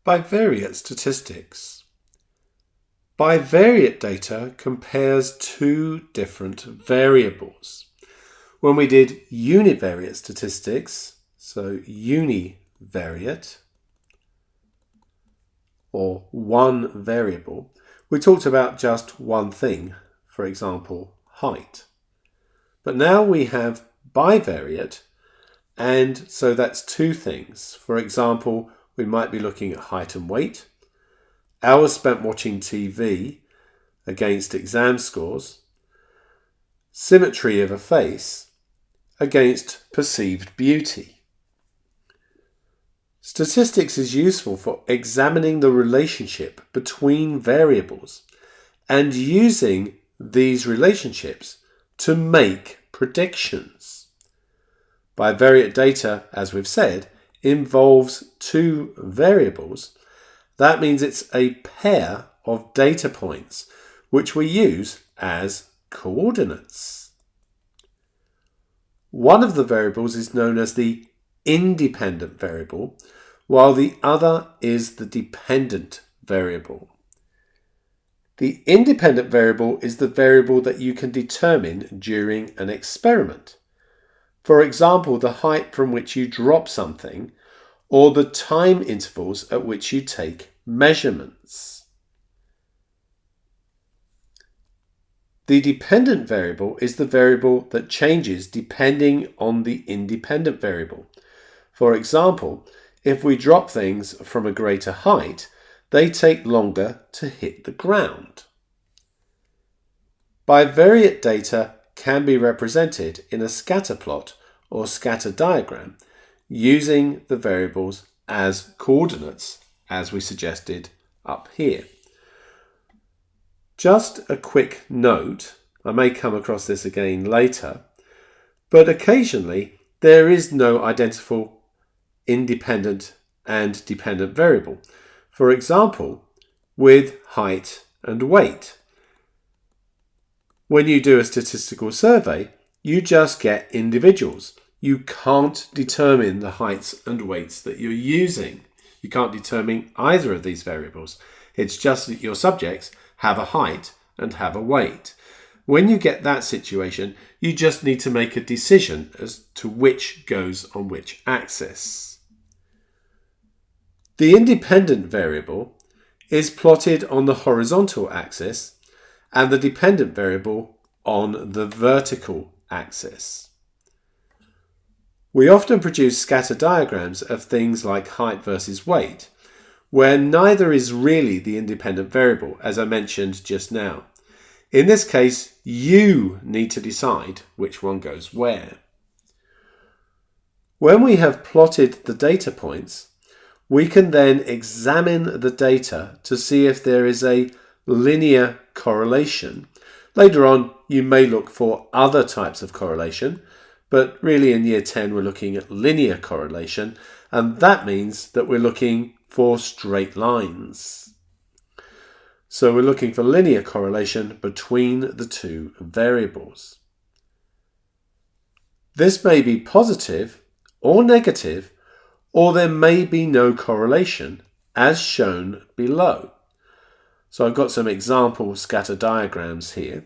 Bivariate statistics. Bivariate data compares two different variables. When we did univariate statistics, so univariate, or one variable, we talked about just one thing, for example, height. But now we have bivariate, and so that's two things. For example, we might be looking at height and weight, hours spent watching TV against exam scores, symmetry of a face against perceived beauty. Statistics is useful for examining the relationship between variables and using these relationships to make predictions. Bivariate data, as we've said, involves two variables. That means it's a pair of data points which we use as coordinates. One of the variables is known as the independent variable, while the other is the dependent variable. The independent variable is the variable that you can determine during an experiment. For example, the height from which you drop something, or the time intervals at which you take measurements. The dependent variable is the variable that changes depending on the independent variable. For example, if we drop things from a greater height, they take longer to hit the ground. Bivariate data can be represented in a scatter plot or scatter diagram using the variables as coordinates, as we suggested up here. Just a quick note, I may come across this again later, but occasionally there is no identical independent and dependent variable. For example, with height and weight. When you do a statistical survey, you just get individuals. You can't determine the heights and weights that you're using. You can't determine either of these variables. It's just that your subjects have a height and have a weight. When you get that situation, you just need to make a decision as to which goes on which axis. The independent variable is plotted on the horizontal axis and the dependent variable on the vertical axis. We often produce scatter diagrams of things like height versus weight, where neither is really the independent variable, as I mentioned just now. In this case, you need to decide which one goes where. When we have plotted the data points, we can then examine the data to see if there is a linear correlation. Later on, you may look for other types of correlation, but really in year 10 we're looking at linear correlation, and that means that we're looking for straight lines. So we're looking for linear correlation between the two variables. This may be positive or negative, or there may be no correlation, as shown below. So I've got some example scatter diagrams here.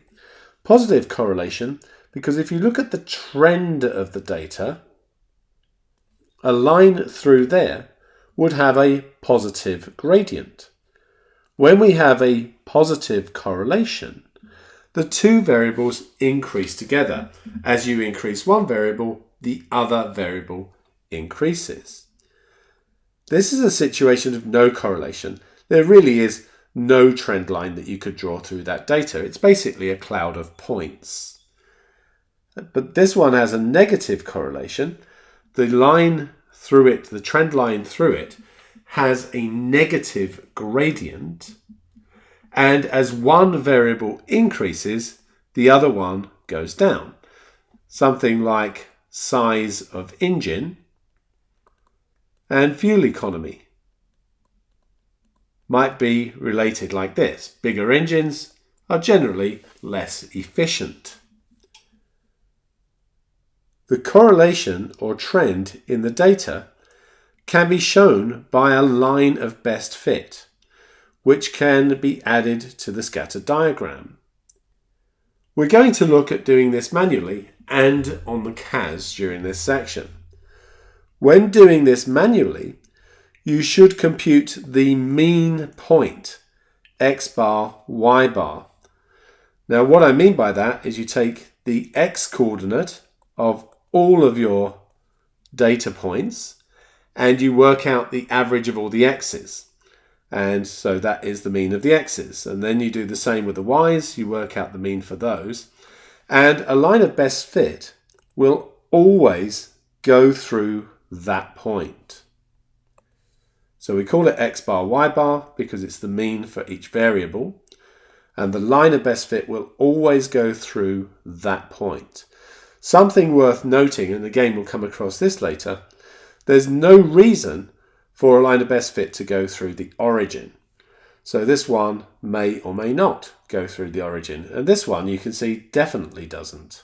Positive correlation, because if you look at the trend of the data, a line through there would have a positive gradient. When we have a positive correlation, the two variables increase together. As you increase one variable, the other variable increases. This is a situation of no correlation. There really is no trend line that you could draw through that data. It's basically a cloud of points. But this one has a negative correlation. The line through it, the trend line through it, has a negative gradient. And as one variable increases, the other one goes down. Something like size of engine and fuel economy might be related like this. Bigger engines are generally less efficient. The correlation or trend in the data can be shown by a line of best fit, which can be added to the scatter diagram. We're going to look at doing this manually and on the CAS during this section. When doing this manually, you should compute the mean point, x bar, y bar. Now what I mean by that is you take the x coordinate of all of your data points and you work out the average of all the x's. And so that is the mean of the x's. And then you do the same with the y's, you work out the mean for those. And a line of best fit will always go through that point. So we call it x bar, y bar because it's the mean for each variable. And the line of best fit will always go through that point. Something worth noting, and again we'll come across this later, there's no reason for a line of best fit to go through the origin. So this one may or may not go through the origin, and this one you can see definitely doesn't.